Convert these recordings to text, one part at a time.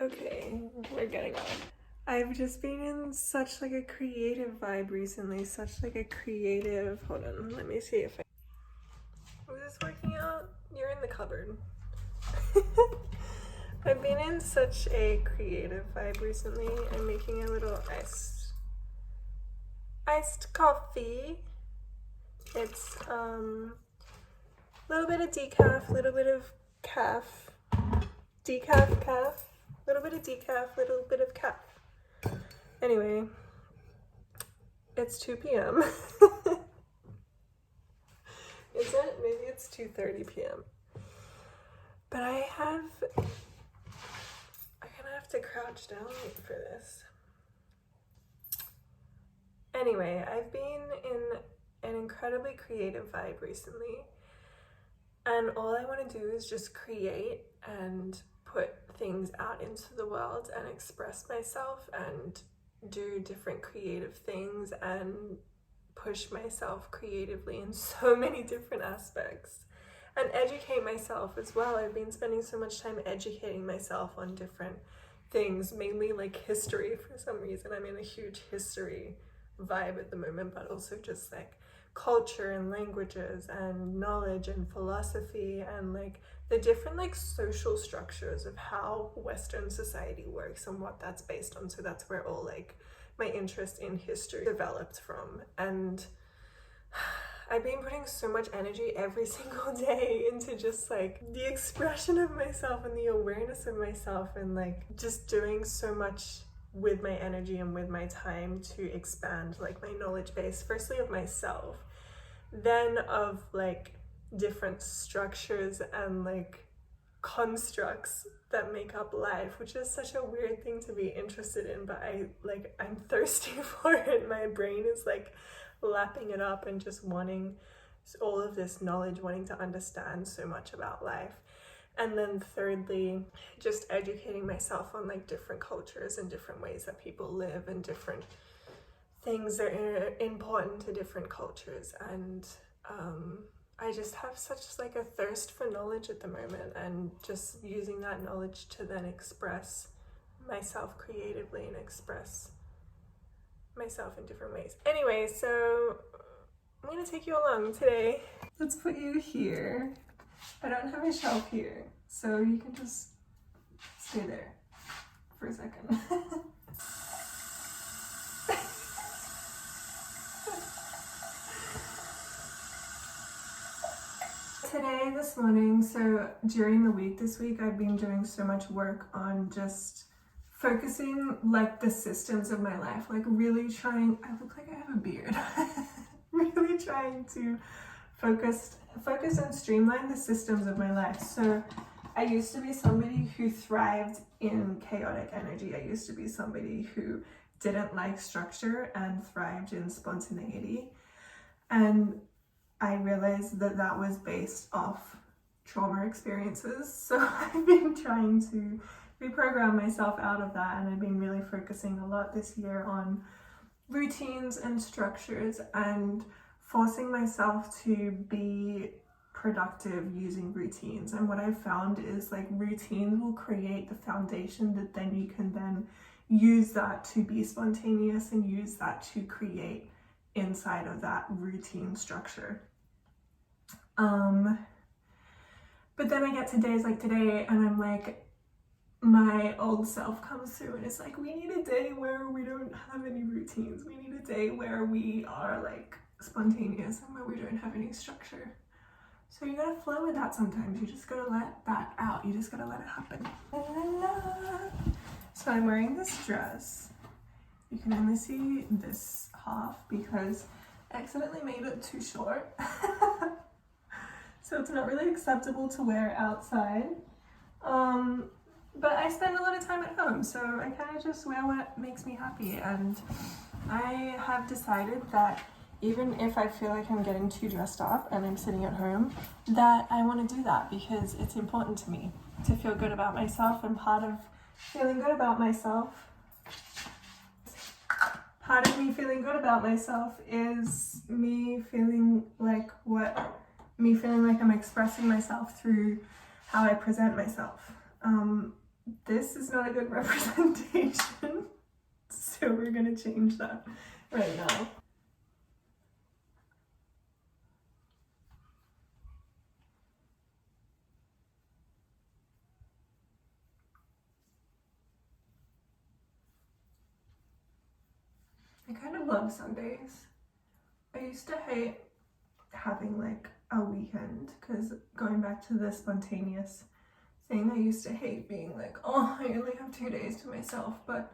Okay, we're getting on. I've just been in such like a creative vibe recently, such like a creative, hold on, let me see if is this working out? You're in the cupboard. I've been in such a creative vibe recently. I'm making a little iced coffee. It's little bit of decaf, little bit of calf, decaf, little bit of decaf, little bit of calf. Anyway, it's 2 p.m. Is it? Maybe it's 2:30 p.m. But I'm gonna have to crouch down for this. Anyway, I've been in an incredibly creative vibe recently, and all I want to do is just create and put things out into the world and express myself and do different creative things and push myself creatively in so many different aspects and educate myself as well. I've been spending so much time educating myself on different things, mainly like history for some reason. I'm in a huge history vibe at the moment, but also just like culture and languages and knowledge and philosophy and like the different like social structures of how Western society works and what that's based on. So that's where all like my interest in history developed from. And I've been putting so much energy every single day into just like the expression of myself and the awareness of myself and like just doing so much with my energy and with my time to expand like my knowledge base, firstly of myself, then of like different structures and like constructs that make up life, which is such a weird thing to be interested in, but I'm thirsty for it. My brain is like lapping it up and just wanting all of this knowledge, wanting to understand so much about life. And then thirdly, just educating myself on like different cultures and different ways that people live and different things that are important to different cultures. And I just have such like a thirst for knowledge at the moment, and just using that knowledge to then express myself creatively and express myself in different ways. Anyway, so I'm gonna take you along today. Let's put you here. I don't have a shelf here, so you can just stay there for a second. Today, this morning, so during the week this week, I've been doing so much work on just focusing like the systems of my life, like really trying, I look like I have a beard, really trying to focus and streamline the systems of my life. So I used to be somebody who thrived in chaotic energy. I used to be somebody who didn't like structure and thrived in spontaneity. And I realized that that was based off trauma experiences. So I've been trying to reprogram myself out of that, and I've been really focusing a lot this year on routines and structures and forcing myself to be productive using routines. And what I've found is like routines will create the foundation that then you can then use that to be spontaneous and use that to create inside of that routine structure. But then I get to days like today and I'm like, my old self comes through and it's like, we need a day where we don't have any routines. We need a day where we are like spontaneous and where we don't have any structure. So you gotta flow with that sometimes. You just gotta let that out. You just gotta let it happen. So I'm wearing this dress. You can only see this half because I accidentally made it too short. So it's not really acceptable to wear outside. But I spend a lot of time at home, so I kind of just wear what makes me happy. And I have decided that even if I feel like I'm getting too dressed up and I'm sitting at home, that I want to do that because it's important to me to feel good about myself. And part of feeling good about myself, part of me feeling good about myself is me feeling like I'm expressing myself through how I present myself. this is not a good representation. So we're gonna change that right now. I kind of love Sundays. I used to hate having like a weekend, because going back to the spontaneous thing, I used to hate being like, oh, I only have 2 days to myself. But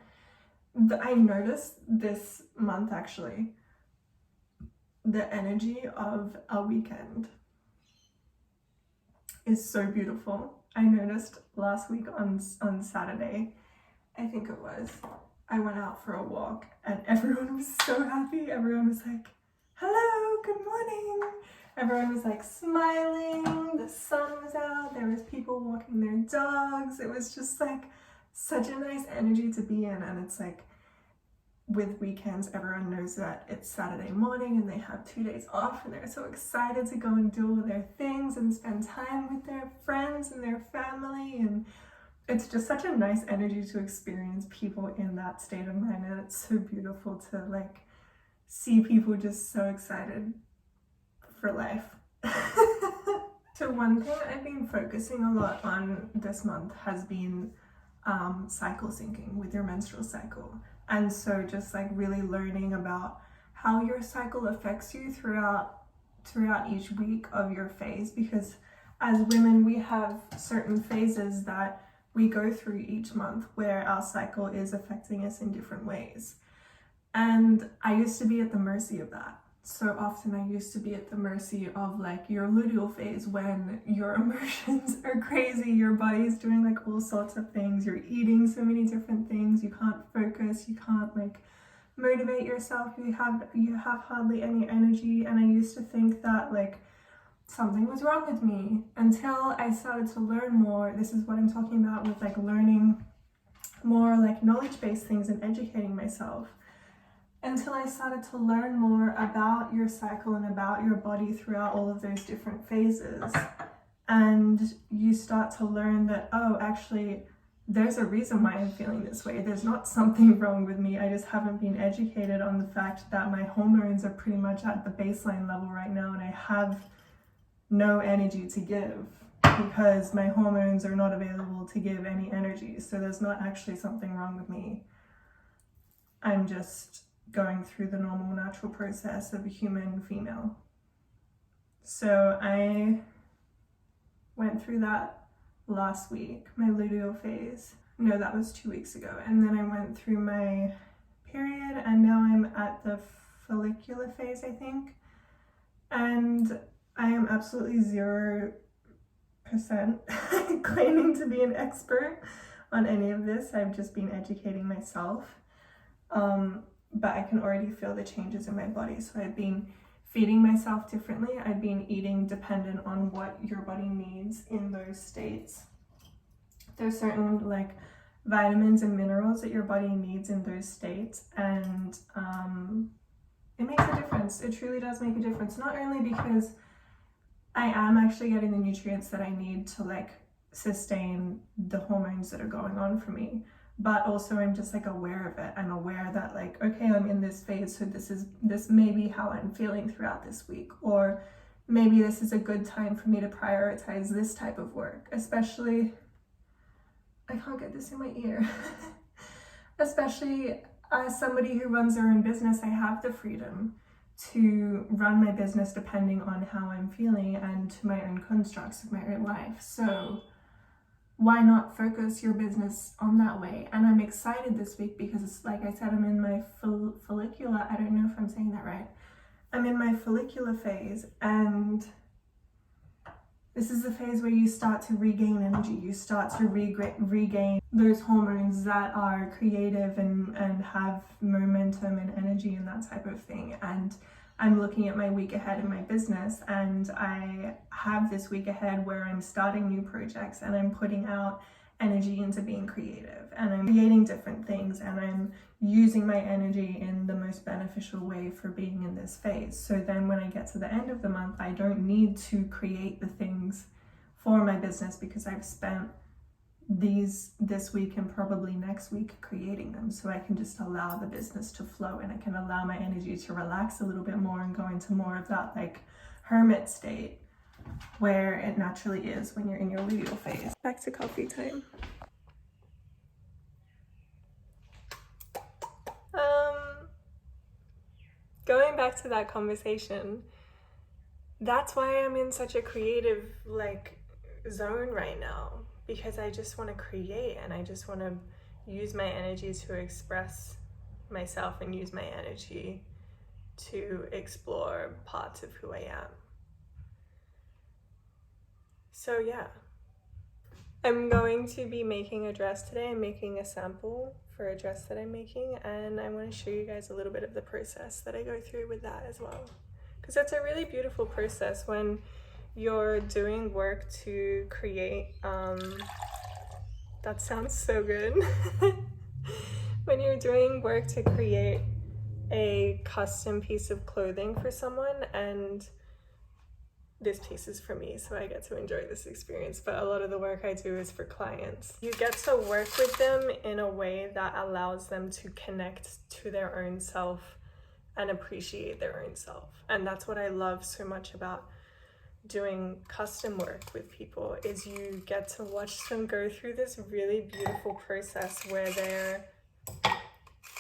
I noticed this month actually the energy of a weekend is so beautiful. I noticed last week on Saturday, I think it was, I went out for a walk and everyone was so happy. Everyone was like, hello, good morning. Everyone was like smiling, the sun was out, there was people walking their dogs. It was just like such a nice energy to be in. And it's like, with weekends, everyone knows that it's Saturday morning and they have 2 days off and they're so excited to go and do all their things and spend time with their friends and their family. And it's just such a nice energy to experience people in that state of mind. And it's so beautiful to like see people just so excited for life. So one thing I've been focusing a lot on this month has been cycle syncing with your menstrual cycle. And so just like really learning about how your cycle affects you throughout each week of your phase, because as women we have certain phases that we go through each month where our cycle is affecting us in different ways. And I used to be at the mercy of that. So often I used to be at the mercy of like your luteal phase, when your emotions are crazy, your body's doing like all sorts of things, you're eating so many different things, you can't focus, you can't like motivate yourself, you have hardly any energy. And I used to think that like something was wrong with me, until I started to learn more. This is what I'm talking about with like learning more like knowledge-based things and educating myself. Until I started to learn more about your cycle and about your body throughout all of those different phases. And you start to learn that, oh, actually, there's a reason why I'm feeling this way. There's not something wrong with me. I just haven't been educated on the fact that my hormones are pretty much at the baseline level right now, and I have no energy to give because my hormones are not available to give any energy. So there's not actually something wrong with me. I'm just going through the normal natural process of a human female. So I went through that last week, my luteal phase. No, that was 2 weeks ago. And then I went through my period, and now I'm at the follicular phase, I think. And I am absolutely 0% claiming to be an expert on any of this. I've just been educating myself. But I can already feel the changes in my body. So I've been feeding myself differently. I've been eating dependent on what your body needs in those states. There's certain like vitamins and minerals that your body needs in those states, and it makes a difference. It truly does make a difference. Not only because I am actually getting the nutrients that I need to like sustain the hormones that are going on for me, but also I'm just like aware of it. I'm aware that like, okay, I'm in this phase, so this may be how I'm feeling throughout this week, or maybe this is a good time for me to prioritize this type of work. Especially, I can't get this in my ear. Especially as somebody who runs their own business, I have the freedom to run my business depending on how I'm feeling and to my own constructs of my own life. So why not focus your business on that way? And I'm excited this week because it's like I said, I'm in my follicular, I don't know if I'm saying that right. I'm in my follicular phase, and this is the phase where you start to regain energy. You start to regain those hormones that are creative and have momentum and energy and that type of thing. And I'm looking at my week ahead in my business, and I have this week ahead where I'm starting new projects and I'm putting out energy into being creative, and I'm creating different things, and I'm using my energy in the most beneficial way for being in this phase. So then when I get to the end of the month, I don't need to create the things for my business because I've spent this week and probably next week creating them, so I can just allow the business to flow and I can allow my energy to relax a little bit more and go into more of that like hermit state where it naturally is when you're in your Leo phase. Back to coffee time. Going back to that conversation, that's why I'm in such a creative like zone right now, because I just want to create and I just want to use my energy to express myself and use my energy to explore parts of who I am. So yeah, I'm going to be making a dress today. I'm making a sample for a dress that I'm making, and I want to show you guys a little bit of the process that I go through with that as well, because it's a really beautiful process when you're doing work to create that sounds so good. When you're doing work to create a custom piece of clothing for someone, and this piece is for me, so I get to enjoy this experience, but a lot of the work I do is for clients. You get to work with them in a way that allows them to connect to their own self and appreciate their own self. And that's what I love so much about doing custom work with people, is you get to watch them go through this really beautiful process where they're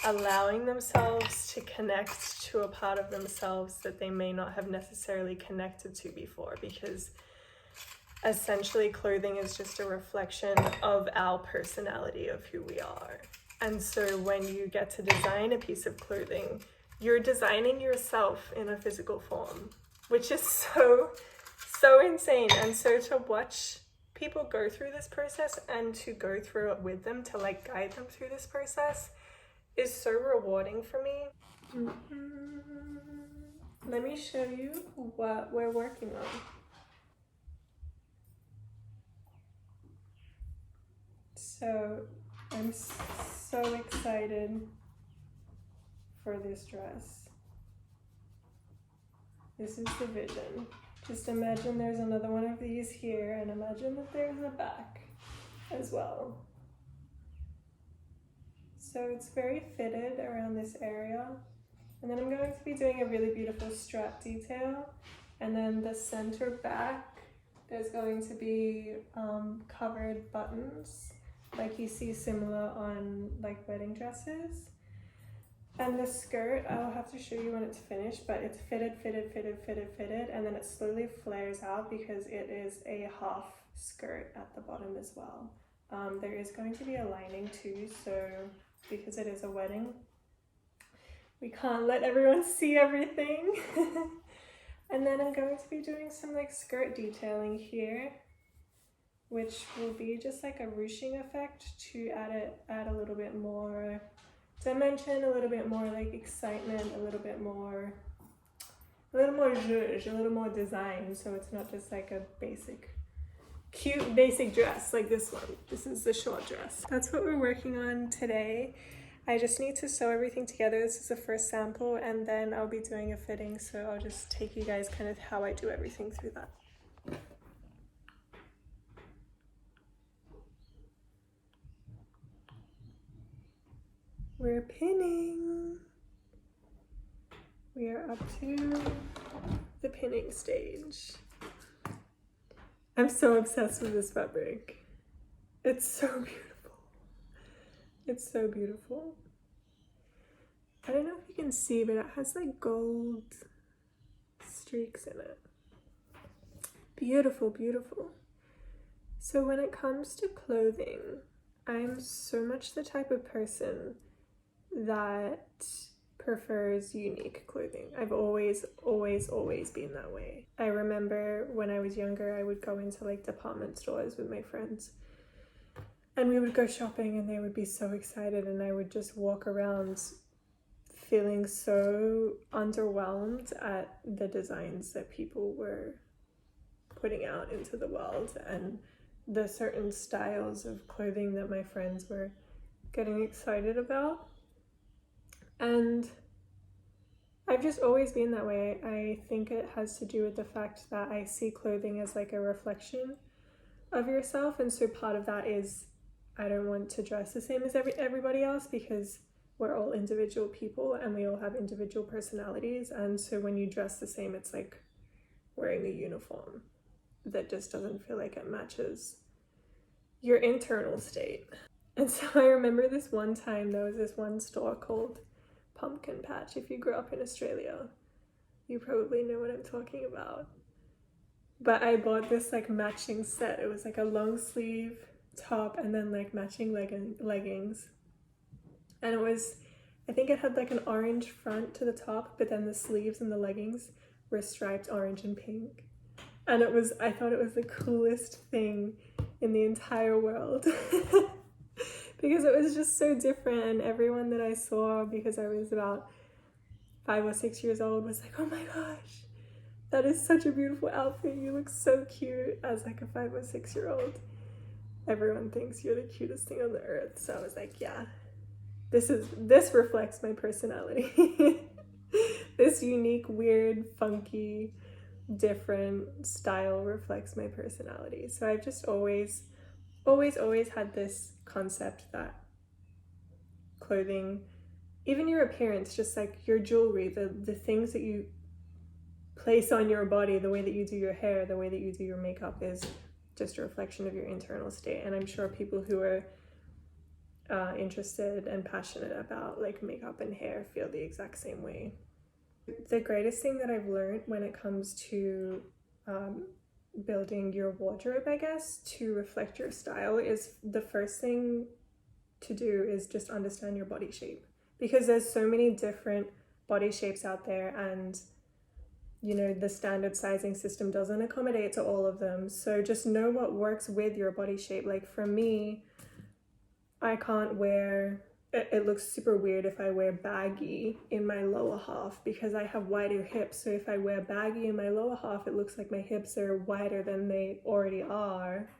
allowing themselves to connect to a part of themselves that they may not have necessarily connected to before, because essentially clothing is just a reflection of our personality, of who we are. And so when you get to design a piece of clothing, you're designing yourself in a physical form, which is so insane. And so to watch people go through this process and to go through it with them, to like guide them through this process, is so rewarding for me. Let me show you what we're working on. So I'm so excited for this dress. This is the vision. Just imagine there's another one of these here, and imagine that there's a back as well. So it's very fitted around this area. And then I'm going to be doing a really beautiful strap detail. And then the center back, there's going to be covered buttons, like you see similar on like wedding dresses. And the skirt, I'll have to show you when it's finished, but it's fitted, and then it slowly flares out because it is a half skirt at the bottom as well. There is going to be a lining too, so because it is a wedding, we can't let everyone see everything. And then I'm going to be doing some like skirt detailing here, which will be just like a ruching effect to add a little bit more dimension, a little bit more like excitement, a little more zhuzh, a little more design, so it's not just like a cute basic dress like this one. This is the short dress. That's what we're working on today. I just need to sew everything together. This is the first sample, and then I'll be doing a fitting, so I'll just take you guys kind of how I do everything through that. We're pinning. We are up to the pinning stage. I'm so obsessed with this fabric. It's so beautiful. It's so beautiful. I don't know if you can see, but it has like gold streaks in it. Beautiful, beautiful. So when it comes to clothing, I'm so much the type of person that prefers unique clothing. I've always been that way. I remember when I was younger, I would go into like department stores with my friends, and we would go shopping and they would be so excited, and I would just walk around feeling so underwhelmed at the designs that people were putting out into the world and the certain styles of clothing that my friends were getting excited about. And I've just always been that way. I think it has to do with the fact that I see clothing as like a reflection of yourself, and so part of that is I don't want to dress the same as everybody else, because we're all individual people and we all have individual personalities. And so when you dress the same, it's like wearing a uniform that just doesn't feel like it matches your internal state. And so I remember this one time, there was this one store called Pumpkin Patch. If you grew up in Australia, you probably know what I'm talking about. But I bought this like matching set. It was like a long sleeve top and then like matching leggings. And it was, I think it had like an orange front to the top, but then the sleeves and the leggings were striped orange and pink. And I thought it was the coolest thing in the entire world. Because it was just so different, and everyone that I saw, because I was about 5 or 6 years old, was like, oh my gosh, that is such a beautiful outfit. You look so cute. As like a 5 or 6 year old. Everyone thinks you're the cutest thing on the earth. So I was like, yeah, this reflects my personality. This unique, weird, funky, different style reflects my personality. So I've just always had this concept that clothing, even your appearance, just like your jewelry, the things that you place on your body, the way that you do your hair, the way that you do your makeup, is just a reflection of your internal state. And I'm sure people who are interested and passionate about like makeup and hair feel the exact same way. The greatest thing that I've learned when it comes to building your wardrobe, I guess, to reflect your style, is the first thing to do is just understand your body shape, because there's so many different body shapes out there, and you know, the standard sizing system doesn't accommodate to all of them. So just know what works with your body shape. Like for me, I can't wear, it looks super weird if I wear baggy in my lower half, because I have wider hips. So if I wear baggy in my lower half, it looks like my hips are wider than they already are,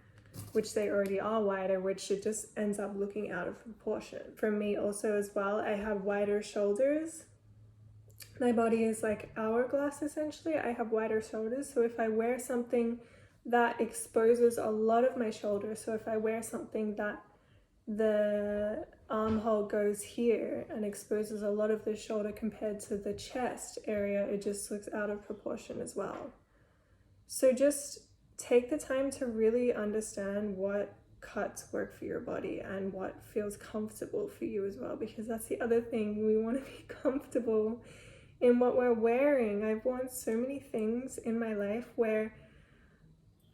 which they already are wider, which it just ends up looking out of proportion. For me also as well, I have wider shoulders. My body is like hourglass essentially. I have wider shoulders. So if I wear something that exposes a lot of my shoulders, so if I wear something that the armhole goes here and exposes a lot of the shoulder compared to the chest area, it just looks out of proportion as well. So just take the time to really understand what cuts work for your body and what feels comfortable for you as well, because that's the other thing. We want to be comfortable in what we're wearing. I've worn so many things in my life where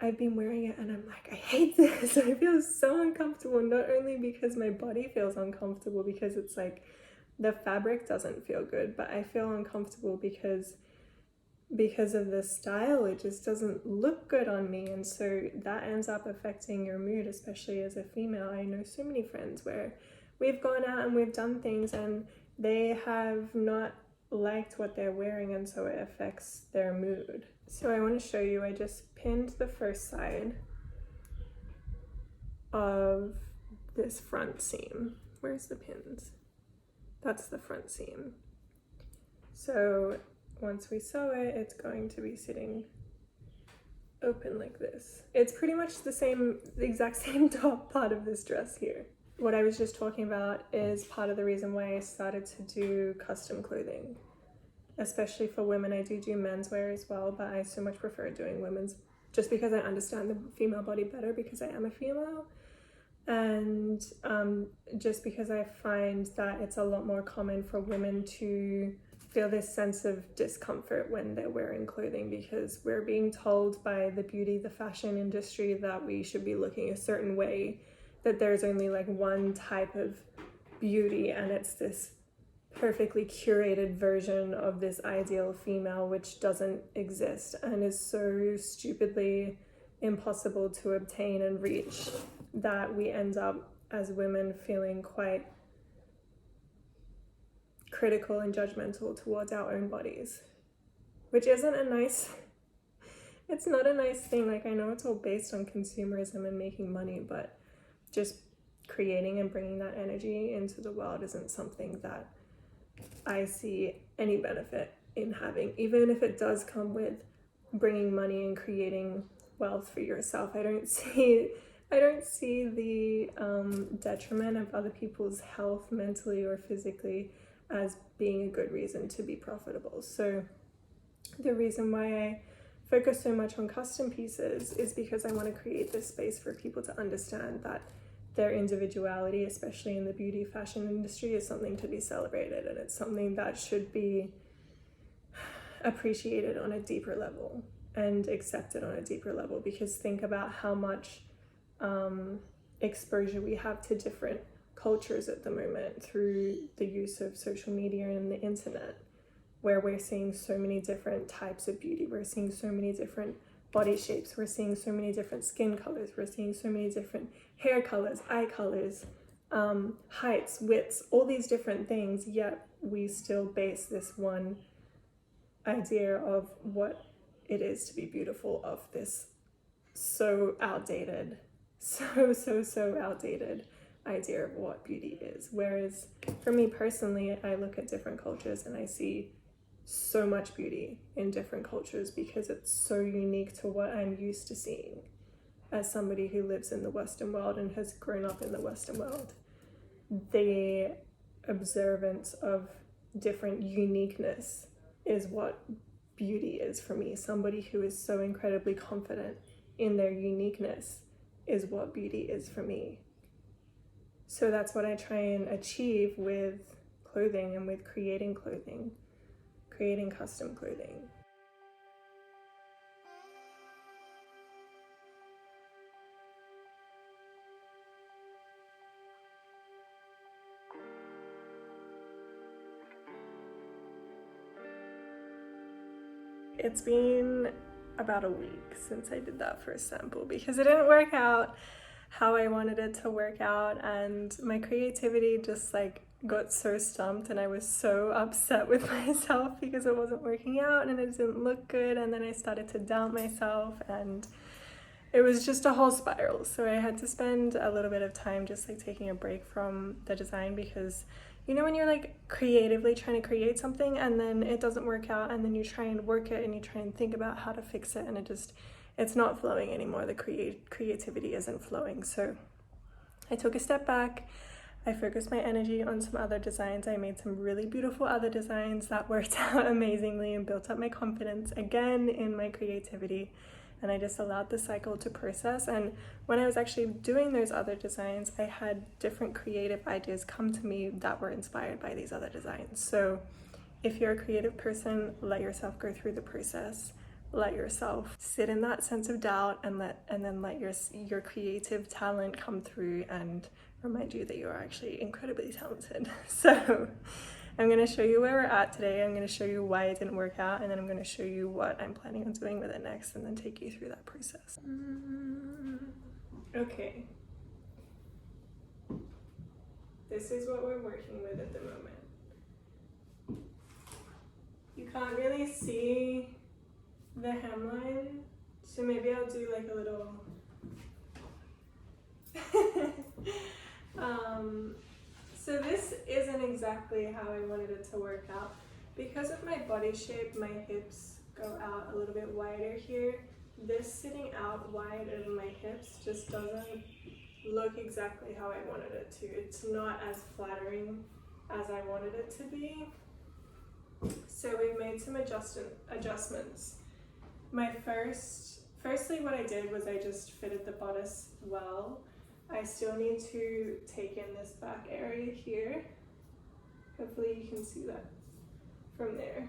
I've been wearing it and I'm like, I hate this. I feel so uncomfortable, not only because my body feels uncomfortable because it's like the fabric doesn't feel good, but I feel uncomfortable because of the style. It just doesn't look good on me, and so that ends up affecting your mood, especially as a female. I know so many friends where we've gone out and we've done things and they have not liked what they're wearing, and so it affects their mood. So I want to show you, I just pinned the first side of this front seam. Where's the pins? That's the front seam. So once we sew it, it's going to be sitting open like this. It's pretty much the exact same top part of this dress here. What I was just talking about is part of the reason why I started to do custom clothing. Especially for women. I do menswear as well, but I so much prefer doing women's just because I understand the female body better, because I am a female, and just because I find that it's a lot more common for women to feel this sense of discomfort when they're wearing clothing, because we're being told by the fashion industry that we should be looking a certain way, that there's only like one type of beauty, and it's this perfectly curated version of this ideal female, which doesn't exist and is so stupidly impossible to obtain and reach, that we end up as women feeling quite critical and judgmental towards our own bodies, which isn't it's not a nice thing. Like, I know it's all based on consumerism and making money, but just creating and bringing that energy into the world isn't something that I see any benefit in having, even if it does come with bringing money and creating wealth for yourself. I don't see I don't see the detriment of other people's health mentally or physically as being a good reason to be profitable. So the reason why I focus so much on custom pieces is because I want to create this space for people to understand that their individuality, especially in the beauty fashion industry, is something to be celebrated, and it's something that should be appreciated on a deeper level and accepted on a deeper level. Because think about how much exposure we have to different cultures at the moment through the use of social media and the internet, where we're seeing so many different types of beauty, we're seeing so many different body shapes, we're seeing so many different skin colors, we're seeing so many different hair colors, eye colors, heights, widths, all these different things, yet we still base this one idea of what it is to be beautiful of this so outdated, so outdated idea of what beauty is. Whereas for me personally, I look at different cultures and I see so much beauty in different cultures because it's so unique to what I'm used to seeing as somebody who lives in the Western world and has grown up in the Western world. The observance of different uniqueness is what beauty is for me. Somebody who is so incredibly confident in their uniqueness is what beauty is for me. So that's what I try and achieve with clothing and with creating clothing, creating custom clothing. It's been about a week since I did that first sample because it didn't work out how I wanted it to work out, and my creativity just got so stumped, and I was so upset with myself because it wasn't working out and it didn't look good, and then I started to doubt myself, and it was just a whole spiral. So I had to spend a little bit of time just taking a break from the design, because you know when you're creatively trying to create something and then it doesn't work out, and then you try and work it and you try and think about how to fix it, and it's not flowing anymore. The creativity isn't flowing. So I took a step back. I focused my energy on some other designs. I made some really beautiful other designs that worked out amazingly and built up my confidence again in my creativity. And I just allowed the cycle to process. And when I was actually doing those other designs, I had different creative ideas come to me that were inspired by these other designs. So if you're a creative person, let yourself go through the process. Let yourself sit in that sense of doubt, and then let your creative talent come through and remind you that you are actually incredibly talented. So I'm going to show you where we're at today. I'm going to show you why it didn't work out, and then I'm going to show you what I'm planning on doing with it next, and then take you through that process. Okay. This is what we're working with at the moment. You can't really see the hemline, so maybe I'll do a little so this isn't exactly how I wanted it to work out. Because of my body shape, my hips go out a little bit wider here. This sitting out wide over my hips just doesn't look exactly how I wanted it to. It's not as flattering as I wanted it to be. So we've made some adjustments. Firstly what I did was I just fitted the bodice well. I still need to take in this back area here. Hopefully you can see that from there.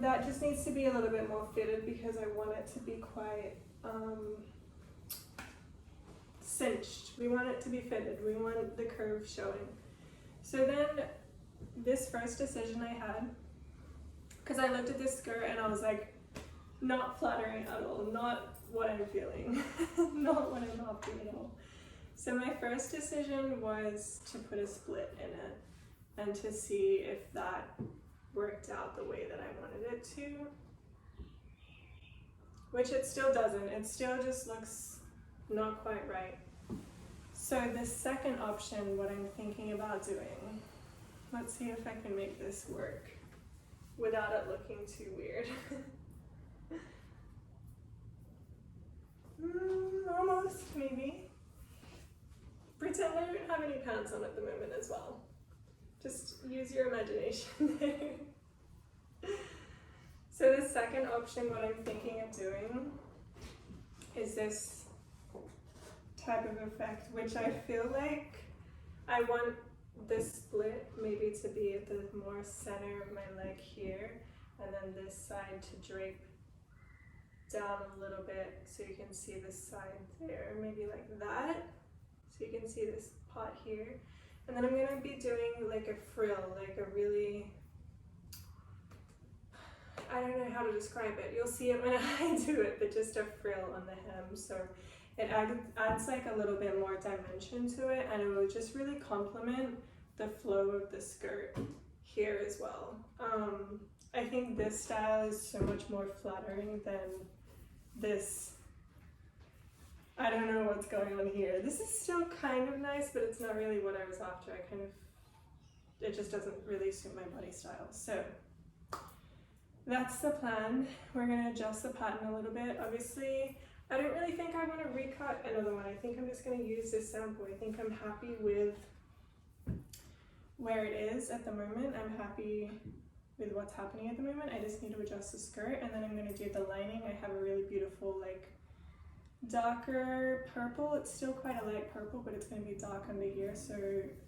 That just needs to be a little bit more fitted because I want it to be quite cinched. We want it to be fitted. We want the curve showing. So then this first decision I had, because I looked at this skirt and I was not flattering at all, not what I'm feeling, not what I'm not feeling at all. So my first decision was to put a split in it and to see if that worked out the way that I wanted it to, which it still doesn't. It still just looks not quite right. So the second option, what I'm thinking about doing, let's see if I can make this work without it looking too weird. Almost, maybe. Pretend I don't have any pants on at the moment as well. Just use your imagination there. So the second option, what I'm thinking of doing is this type of effect, which I feel like I want this split maybe to be at the more center of my leg here, and then this side to drape down a little bit so you can see this side there, maybe like that, so you can see this pot here. And then I'm going to be doing like a frill, like a really, I don't know how to describe it, you'll see it when I do it, but just a frill on the hem, so it adds like a little bit more dimension to it, and it will just really complement the flow of the skirt here as well. I think this style is so much more flattering than this. I don't know what's going on here. This is still kind of nice, but it's not really what I was after. It just doesn't really suit my body style. So that's the plan. We're gonna adjust the pattern a little bit. Obviously, I don't really think I want to recut another one. I think I'm just going to use this sample. I think I'm happy with where it is at the moment. I'm happy with what's happening at the moment. I just need to adjust the skirt, and then I'm going to do the lining. I have a really beautiful like darker purple. It's still quite a light purple, but it's going to be dark under here. So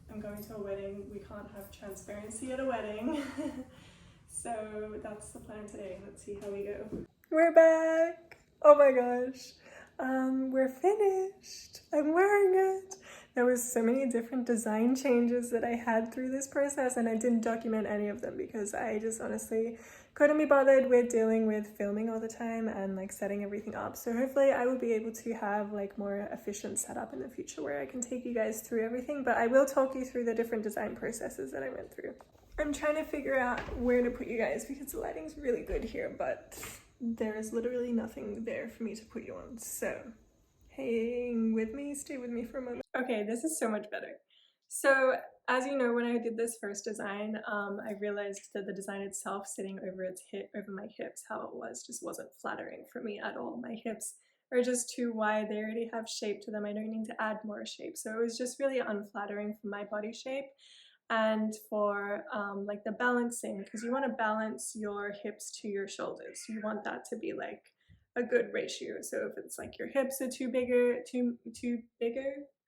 I'm going to a wedding. We can't have transparency at a wedding. So that's the plan today. Let's see how we go. We're back. Oh my gosh. We're finished. I'm wearing it. There was so many different design changes that I had through this process, and I didn't document any of them because I just honestly couldn't be bothered with dealing with filming all the time and like setting everything up. So hopefully I will be able to have like more efficient setup in the future where I can take you guys through everything, but I will talk you through the different design processes that I went through. I'm trying to figure out where to put you guys because the lighting's really good here, but there is literally nothing there for me to put you on. So hang with me, stay with me for a moment. Okay, this is so much better. So as you know, when I did this first design, I realized that the design itself sitting over my hips, how it was, just wasn't flattering for me at all. My hips are just too wide. They already have shape to them. I don't need to add more shape. So it was just really unflattering for my body shape. And for like the balancing, because you want to balance your hips to your shoulders. You want that to be like a good ratio. So if it's like your hips are too bigger,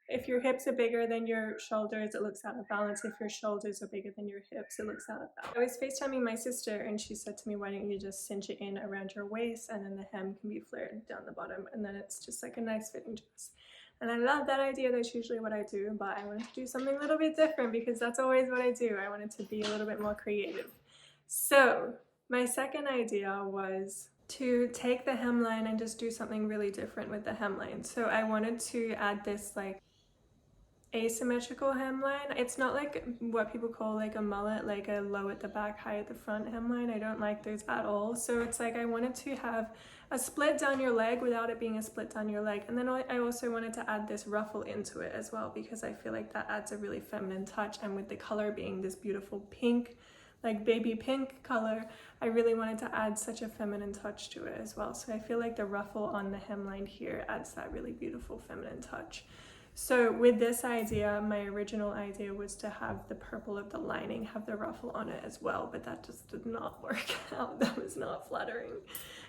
if your hips are bigger than your shoulders, it looks out of balance. If your shoulders are bigger than your hips, it looks out of balance. I was FaceTiming my sister and she said to me, why don't you just cinch it in around your waist, and then the hem can be flared down the bottom, and then it's just like a nice fitting dress. And I love that idea. That's usually what I do, but I wanted to do something a little bit different because that's always what I do. I wanted to be a little bit more creative. So my second idea was to take the hemline and just do something really different with the hemline. So I wanted to add this like asymmetrical hemline. It's not like what people call like a mullet, like a low at the back, high at the front hemline. I don't like those at all. So it's like I wanted to have a split down your leg without it being a split down your leg. And then I also wanted to add this ruffle into it as well, because I feel like that adds a really feminine touch. And with the color being this beautiful pink, like baby pink color, I really wanted to add such a feminine touch to it as well. So I feel like the ruffle on the hemline here adds that really beautiful feminine touch. So with this idea, my original idea was to have the purple of the lining have the ruffle on it as well, but that just did not work out. That was not flattering.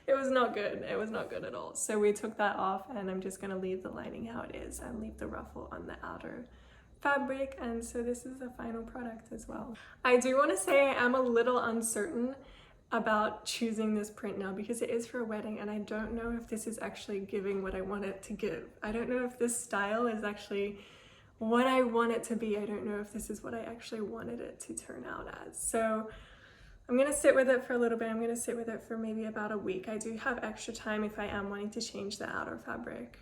It was not good. It was not good at all. So we took that off, and I'm just going to leave the lining how it is and leave the ruffle on the outer fabric. And so this is the final product as well. I do want to say I'm a little uncertain about choosing this print now because it is for a wedding, and I don't know if this is actually giving what I want it to give. I don't know if this style is actually what I want it to be. I don't know if this is what I actually wanted it to turn out as. So I'm gonna sit with it for a little bit. I'm gonna sit with it for maybe about a week. I do have extra time if I am wanting to change the outer fabric.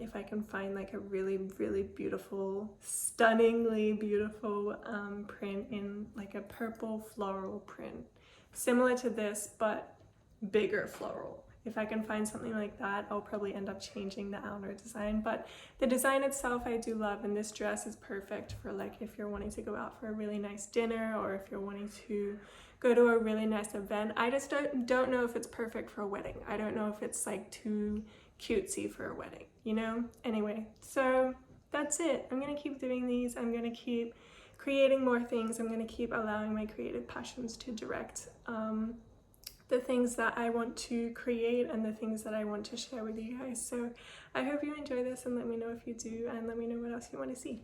If I can find like a really, really beautiful, stunningly beautiful print in like a purple floral print. Similar to this, but bigger floral. If I can find something like that, I'll probably end up changing the outer design. But the design itself I do love, and this dress is perfect for like if you're wanting to go out for a really nice dinner, or if you're wanting to go to a really nice event. I just don't know if it's perfect for a wedding. I don't know if it's like too cutesy for a wedding, you know? Anyway, so that's it. I'm gonna keep doing these. I'm gonna keep creating more things. I'm gonna keep allowing my creative passions to direct the things that I want to create and the things that I want to share with you guys. So I hope you enjoy this, and let me know if you do, and let me know what else you want to see.